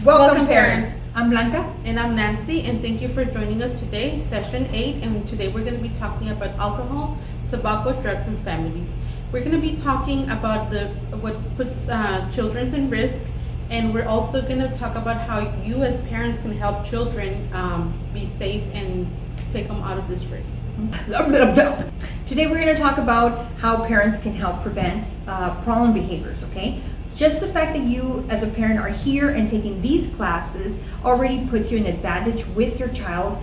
Welcome parents. I'm Blanca. And I'm Nancy, and thank you for joining us today, session 8, and today we're going to be talking about alcohol, tobacco, drugs, and families. We're going to be talking about what puts children in risk, and we're also going to talk about how you as parents can help children be safe and take them out of this risk. Today we're going to talk about how parents can help prevent problem behaviors, okay? Just the fact that you as a parent are here and taking these classes already puts you in advantage with your child.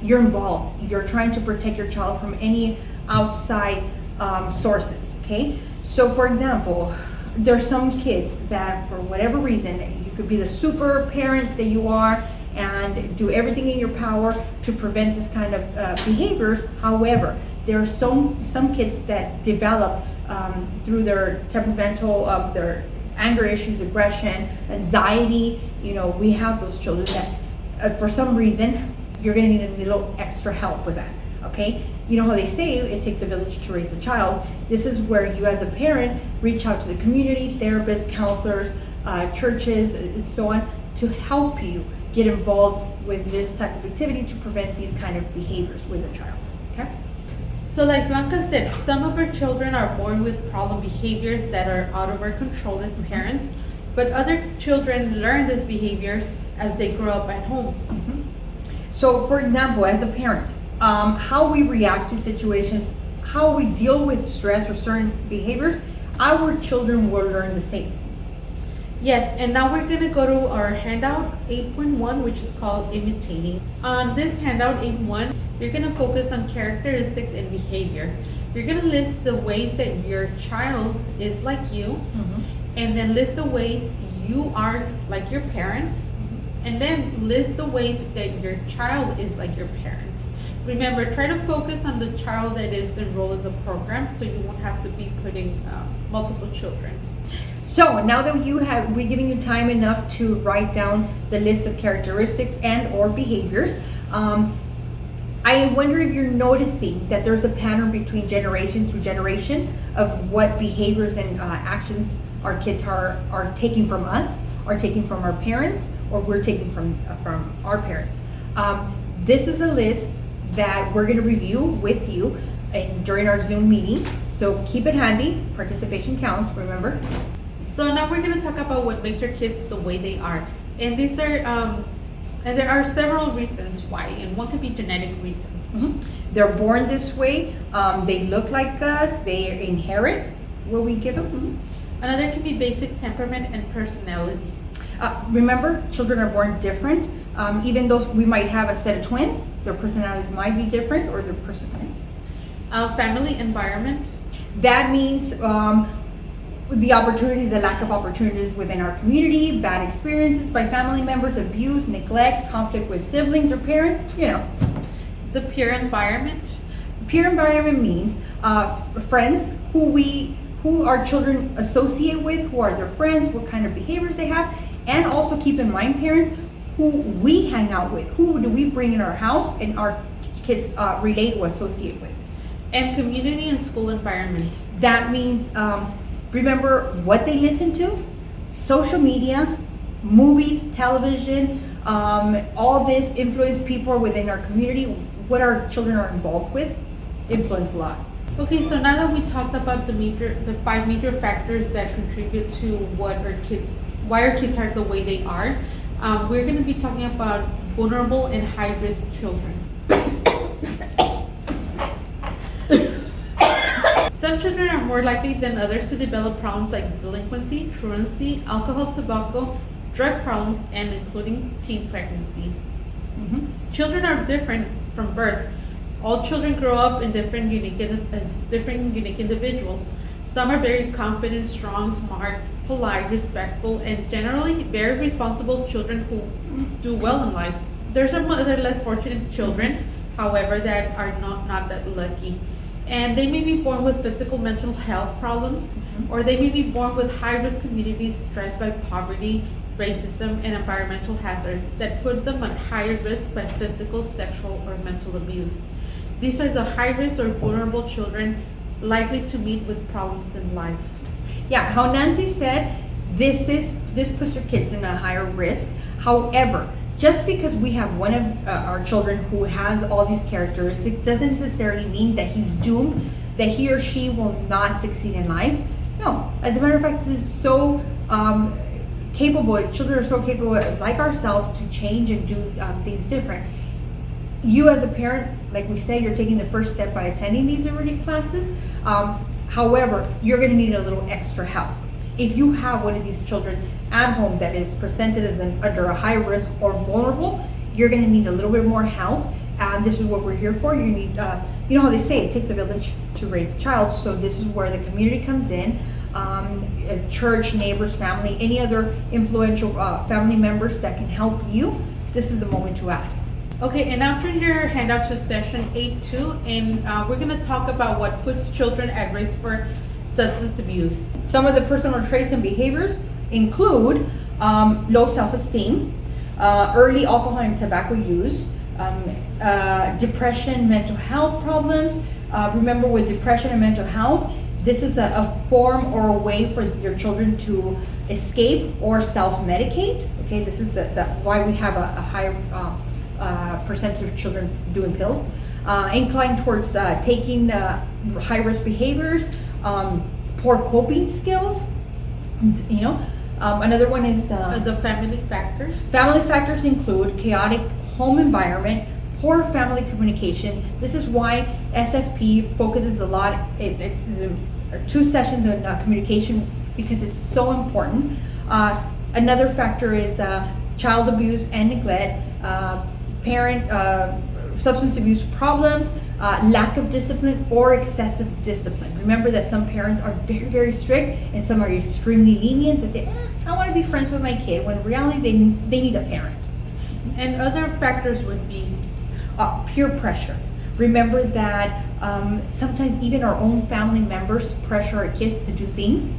You're involved. You're trying to protect your child from any outside sources, okay? So for example, there's some kids that for whatever reason, you could be the super parent that you are and do everything in your power to prevent this kind of behaviors. However, there are some kids that develop through their temperamental, their anger issues, aggression, anxiety. You know, we have those children that for some reason you're going to need a little extra help with that, okay? You know how they say it takes a village to raise a child. This is where you as a parent reach out to the community, therapists, counselors, churches, and so on, to help you get involved with this type of activity to prevent these kind of behaviors with a child, okay? So like Blanca said, some of our children are born with problem behaviors that are out of our control as parents, but other children learn these behaviors as they grow up at home. Mm-hmm. So for example, as a parent, how we react to situations, how we deal with stress or certain behaviors, our children will learn the same. Yes, and now we're going to go to our handout 8.1, which is called imitating. On this handout 8.1, you're going to focus on characteristics and behavior. You're going to list the ways that your child is like you, and then list the ways you are like your parents, and then list the ways that your child is like your parents. Remember, try to focus on the child that is enrolled in the program so you won't have to be putting multiple children. So now that we're giving you time enough to write down the list of characteristics and or behaviors, I wonder if you're noticing that there's a pattern between generation through generation of what behaviors and actions our kids are taking from us, are taking from our parents, or we're taking from our parents. This is a list that we're going to review with you during our Zoom meeting. So keep it handy. Participation counts, remember? So now we're going to talk about what makes our kids the way they are. And these are, and there are several reasons why, and one could be genetic reasons. They're born this way, they look like us, they inherit what we give them. Another can be basic temperament and personality. Remember, children are born different. Even though we might have a set of twins, their personalities might be different, or their personality. Family environment. That means the opportunities, the lack of opportunities within our community, bad experiences by family members, abuse, neglect, conflict with siblings or parents, you know. The peer environment. Peer environment means friends who our children associate with, who are their friends, what kind of behaviors they have, and also keep in mind, parents, who we hang out with, who do we bring in our house and our kids relate or associate with. And community and school environment. That means remember what they listen to, social media, movies, television, all this influence people within our community, what our children are involved with, influence a lot. Okay, so now that we talked about the 5 major factors that contribute to why our kids are the way they are, we're going to be talking about vulnerable and high-risk children. Some children are more likely than others to develop problems like delinquency, truancy, alcohol, tobacco, drug problems, and including teen pregnancy. Children are different from birth. All children grow up in different unique individuals. Some are very confident, strong, smart, polite, respectful, and generally very responsible children who do well in life. There's some other less fortunate children, however, that are not that lucky. And they may be born with physical, mental health problems, or they may be born with high-risk communities stressed by poverty, racism, and environmental hazards that put them at higher risk by physical, sexual, or mental abuse. These are the high-risk or vulnerable children likely to meet with problems in life. Yeah, how Nancy said, This puts your kids in a higher risk. However, just because we have one of our children who has all these characteristics doesn't necessarily mean that he's doomed, that he or she will not succeed in life. No, as a matter of fact, this is so capable. Children are so capable, like ourselves, to change and do things different. You as a parent, like we say, you're taking the first step by attending these already classes. However, you're going to need a little extra help. If you have one of these children at home that is presented as under a high risk or vulnerable, you're going to need a little bit more help. And this is what we're here for. You need, you know how they say it takes a village to raise a child. So this is where the community comes in. Church, neighbors, family, any other influential family members that can help you. This is the moment to ask. Okay, and now turn your handout to session 8.2, and we're going to talk about what puts children at risk for substance abuse. Some of the personal traits and behaviors include low self-esteem, early alcohol and tobacco use, depression, mental health problems. Remember, with depression and mental health, this is a form or a way for your children to escape or self-medicate. Okay, this is why we have a higher percentage of children doing pills, inclined towards taking high-risk behaviors, poor coping skills. You know, another one is The family factors. family factors include chaotic home environment, poor family communication. This is why SFP focuses a lot. It 2 sessions on communication because it's so important. Another factor is child abuse and neglect, parent substance abuse problems, lack of discipline or excessive discipline. Remember that some parents are very, very strict and some are extremely lenient, that I want to be friends with my kid, when in reality they need a parent. And other factors would be Peer pressure. Remember that sometimes even our own family members pressure our kids to do things.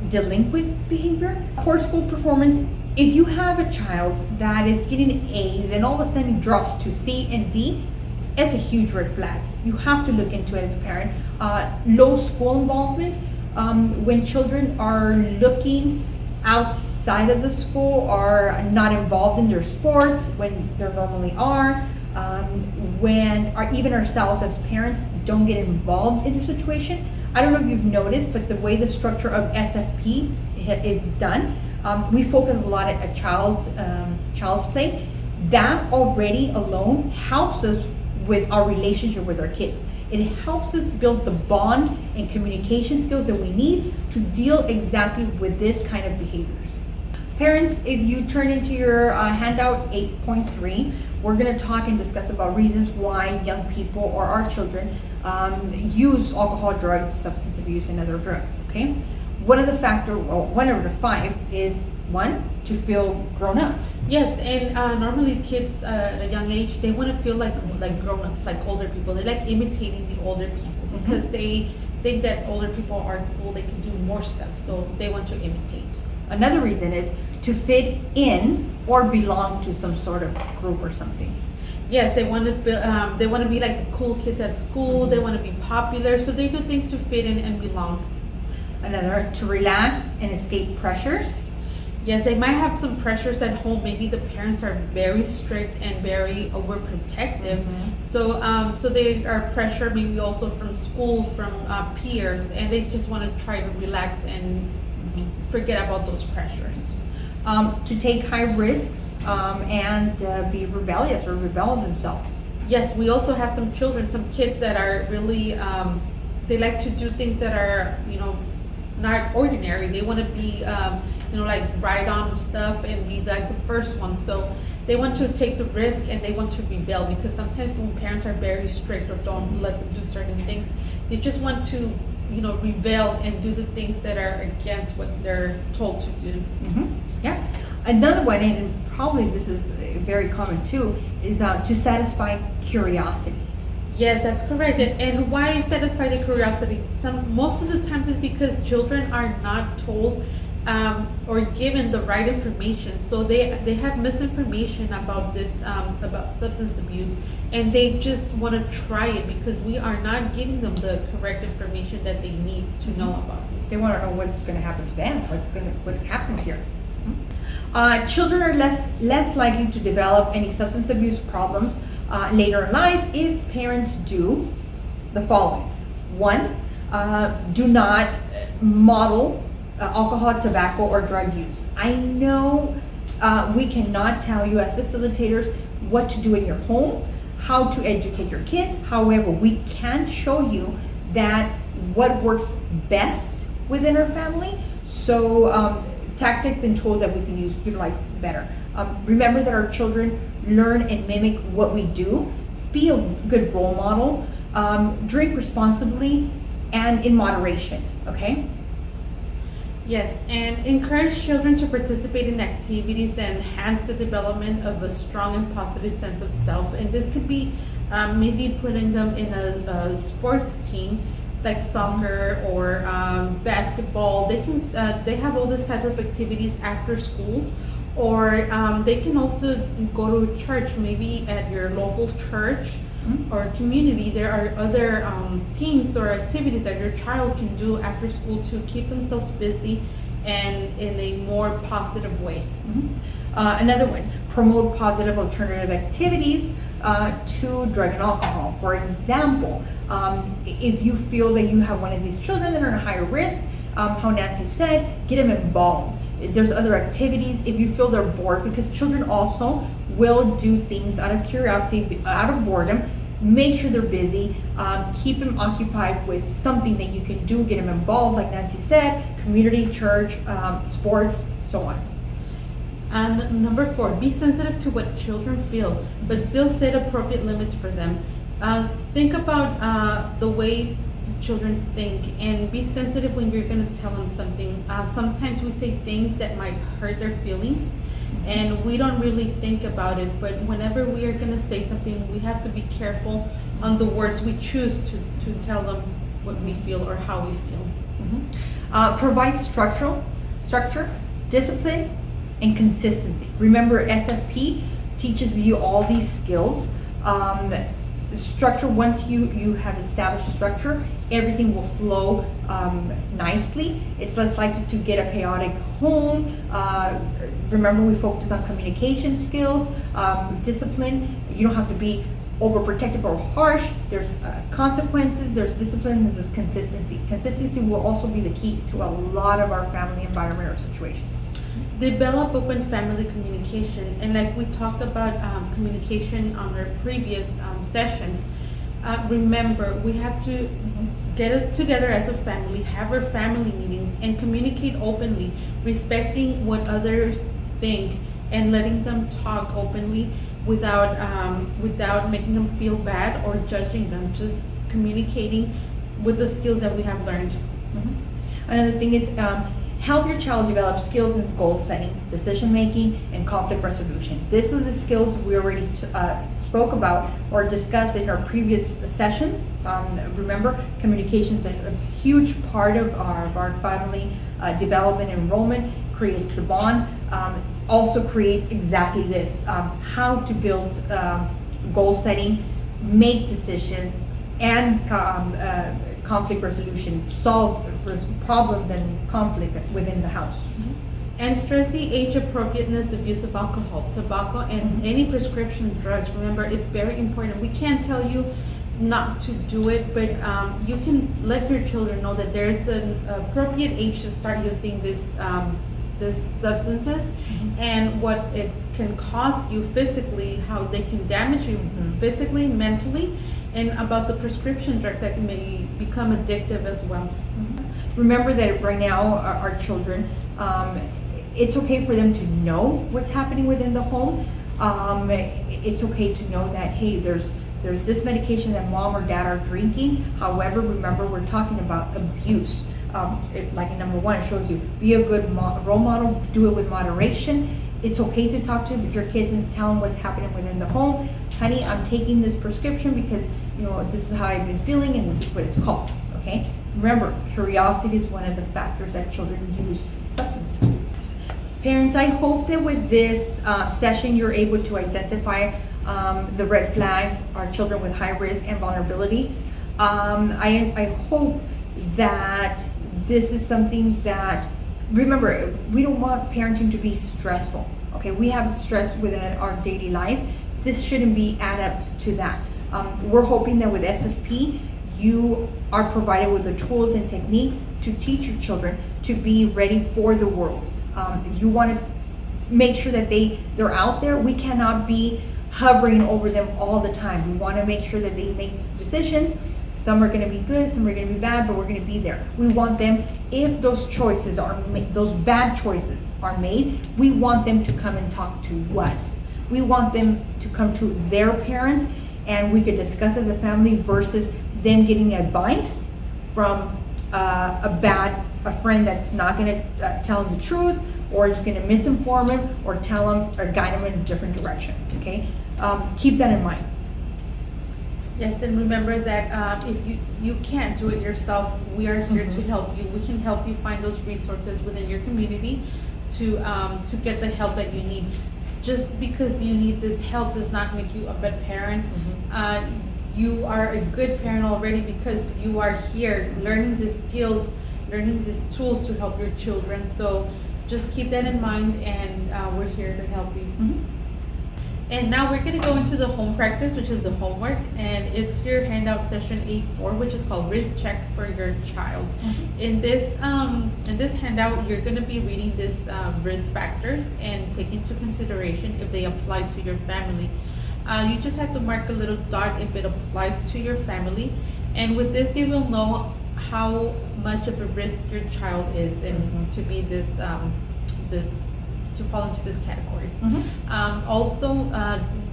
Delinquent behavior, poor school performance. If you have a child that is getting A's and all of a sudden drops to C and D, it's a huge red flag. You have to look into it as a parent. Low school involvement. When children are looking outside of the school, are not involved in their sports when they normally are, when even ourselves as parents don't get involved in the situation. I don't know if you've noticed, but the way the structure of SFP is done, we focus a lot at child's play. That already alone helps us with our relationship with our kids. It helps us build the bond and communication skills that we need to deal exactly with this kind of behaviors. Parents, if you turn into your handout 8.3, we're going to talk and discuss about reasons why young people or our children use alcohol, drugs, substance abuse, and other drugs. Okay, one of the 5 is 1, to feel grown up. Yes, and normally kids at a young age, they want to feel like grown-ups, like older people. They like imitating the older people because they think that older people are cool, they can do more stuff, so they want to imitate. Another reason is to fit in or belong to some sort of group or something. Yes, they want to feel, they want to be like the cool kids at school, they want to be popular, so they do things to fit in and belong. Another, to relax and escape pressures. Yes, they might have some pressures at home. Maybe the parents are very strict and very overprotective. So they are pressured maybe also from school, from peers, and they just want to try to relax and forget about those pressures. To take high risks and be rebellious or rebel themselves. Yes, we also have some children, some kids that are really, they like to do things that are, not ordinary. They want to be, like ride on stuff and be like the first one. So they want to take the risk and they want to rebel, because sometimes when parents are very strict or don't let them do certain things, they just want to, rebel and do the things that are against what they're told to do. Yeah. Another one, and probably this is very common too, is to satisfy curiosity. Yes, that's correct. And why satisfy the curiosity? Most of the times it's because children are not told or given the right information. So they have misinformation about this, about substance abuse, and they just want to try it because we are not giving them the correct information that they need to know about this. They want to know what's going to happen to them, what happens here. Children are less likely to develop any substance abuse problems later in life if parents do the following. One, do not model alcohol, tobacco, or drug use. I know we cannot tell you as facilitators what to do in your home, how to educate your kids. However, we can show you that what works best within our family. So tactics and tools that we can utilize better. Remember that our children learn and mimic what we do. Be a good role model. Drink responsibly and in moderation, okay? Yes, and encourage children to participate in activities that enhance the development of a strong and positive sense of self. And this could be maybe putting them in a sports team like soccer or basketball. They have all this type of activities after school, or they can also go to church, maybe at your local church or community. There are other teams or activities that your child can do after school to keep themselves busy and in a more positive way. Another one, promote positive alternative activities to drug and alcohol. For example, if you feel that you have one of these children that are at higher risk, how Nancy said, get them involved. There's other activities if you feel they're bored, because children also will do things out of curiosity, out of boredom. Make sure they're busy. Keep them occupied with something that you can do. Get them involved, like Nancy said, community, church, sports, so on. And number 4, be sensitive to what children feel, but still set appropriate limits for them. Think about the way children think, and be sensitive when you're going to tell them something. Sometimes we say things that might hurt their feelings, and we don't really think about it, but whenever we are going to say something, we have to be careful on the words we choose to tell them what we feel or how we feel. Provide structure, discipline, and consistency. Remember, SFP teaches you all these skills. Structure, once you have established structure, everything will flow nicely. It's less likely to get a chaotic home. Remember, we focus on communication skills, discipline. You don't have to be overprotective or harsh. There's consequences, there's discipline, there's consistency. Consistency will also be the key to a lot of our family environment or situations. Develop open family communication, and like we talked about communication on our previous sessions, remember, we have to get it together as a family, have our family meetings, and communicate openly, respecting what others think and letting them talk openly without making them feel bad or judging them, just communicating with the skills that we have learned. Another thing is, help your child develop skills in goal setting, decision making, and conflict resolution. This is the skills we already spoke about or discussed in our previous sessions. Remember, communication is a huge part of our family development and enrollment, creates the bond, also creates exactly this, how to build goal setting, make decisions, and conflict resolution, solve problems and conflicts within the house. And stress the age appropriateness of use of alcohol, tobacco, and any prescription drugs. Remember, it's very important. We can't tell you not to do it, but you can let your children know that there's an appropriate age to start using these substances, and what it can cost you physically, how they can damage you physically, mentally, and about the prescription drugs that may become addictive as well. Remember that right now our children, it's okay for them to know what's happening within the home. It's okay to know that, hey, there's this medication that mom or dad are drinking. However, remember, we're talking about abuse. Like in number 1, it shows you, be a good role model, do it with moderation. It's okay to talk to your kids and tell them what's happening within the home. Honey, I'm taking this prescription because, this is how I've been feeling and this is what it's called, okay? Remember, curiosity is one of the factors that children use substance. Parents, I hope that with this session, you're able to identify the red flags, our children with high risk and vulnerability. I hope that this is something that, remember, we don't want parenting to be stressful, okay? We have stress within our daily life. This shouldn't be add up to that. We're hoping that with SFP, you are provided with the tools and techniques to teach your children to be ready for the world. You want to make sure that they're out there. We cannot be hovering over them all the time. We want to make sure that they make decisions. Some are going to be good, some are going to be bad, but we're going to be there. We want them, if those choices are made, those bad choices are made, we want them to come and talk to us. We want them to come to their parents, and we could discuss as a family versus them getting advice from a friend that's not going to tell them the truth, or is going to misinform them, or tell them or guide them in a different direction. Okay, keep that in mind. Yes, and remember that if you can't do it yourself, we are here to help you. We can help you find those resources within your community to get the help that you need. Just because you need this help does not make you a bad parent. You are a good parent already because you are here learning these skills, learning these tools to help your children. So just keep that in mind, and we're here to help you. And now we're going to go into the home practice, which is the homework, and it's your handout session 8.4, which is called risk check for your child. In this handout, you're going to be reading these risk factors and take into consideration if they apply to your family. You just have to mark a little dot if it applies to your family, and with this you will know how much of a risk your child is and to be to fall into this category. Also,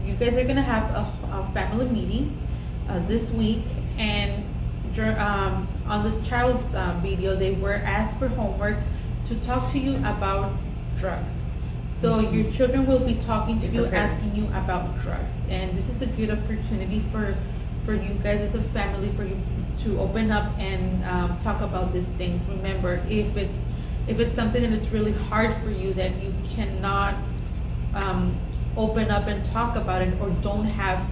you guys are gonna have a family meeting this week, and on the child's video, they were asked for homework to talk to you about drugs. So your children will be talking to you, asking you about drugs, and this is a good opportunity for you guys as a family, for you to open up and talk about these things. Remember, if it's something that it's really hard for you, that you cannot open up and talk about it, or don't have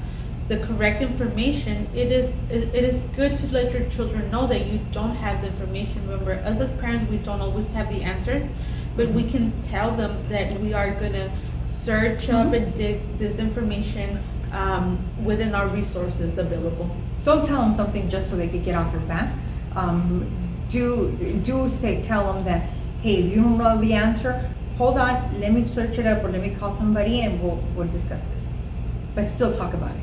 the correct information, it is good to let your children know that you don't have the information. Remember, us as parents, we don't always have the answers, but we can tell them that we are gonna search up and dig this information within our resources available. Don't tell them something just so they could get off your back. Tell them that, hey, if you don't know the answer, hold on, let me search it up, or let me call somebody and we'll discuss this. But still talk about it.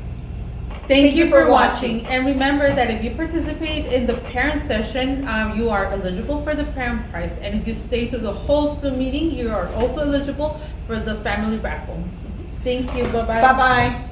Thank you for watching. And remember that if you participate in the parent session, you are eligible for the parent prize. And if you stay through the whole Zoom meeting, you are also eligible for the family raffle. Thank you. Bye-bye. Bye-bye.